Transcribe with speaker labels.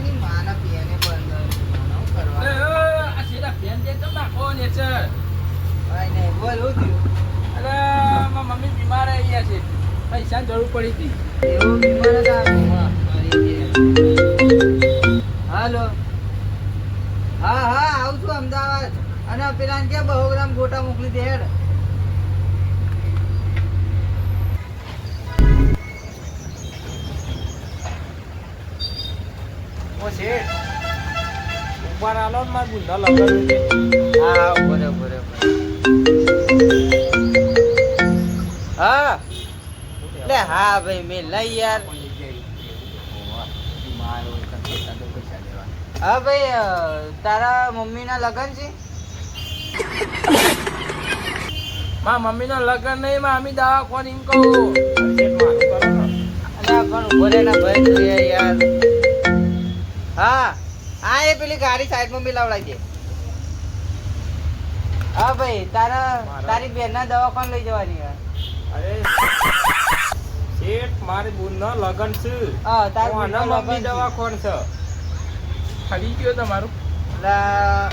Speaker 1: એની માના બેને બંધ કરવા
Speaker 2: આ સીધા ફેન દે તો નાખો ને છે.
Speaker 1: ભાઈ ને બોલ હું થયું?
Speaker 2: અરે મારી મમ્મી બીમાર આવી ગયા છે, પૈસાની જરૂર પડી હતી.
Speaker 1: એવું બીમાર હતા હાલો હા હા આવું છું અમદાવાદ અને પેલા કે 100 ગ્રામ ગોટા મોકલી દે હેડ.
Speaker 2: ઓ શેઠ ઉપર આલો ને મારા બુંધા લગાડ્યું છે.
Speaker 1: હા બરોબર હા લે હા ભાઈ મેં લઈ યાર. હા ભાઈ તારા મમ્મીના લગ્ન છે?
Speaker 2: મારા મમ્મીના લગ્ન નહીં, મારા મમ્મી દવાખાને એમ કહું.
Speaker 1: અલ્યા પણ ઉભો રે ને ભાઈ તું યાર. હા હા એ પેલી ગાડી સાઈડમાં મિલાવડાવી દે. હા ભાઈ તારી બેનના દવાખાને લઈ જવાની યાર.
Speaker 2: અરે શેઠ મારી બુનના લગ્ન છે.
Speaker 1: હા તારી
Speaker 2: આના
Speaker 1: બેનના
Speaker 2: મમ્મી
Speaker 1: લગ્ન છે.
Speaker 2: દવાખાને છે. ફરી ગયો તમારું.
Speaker 1: લા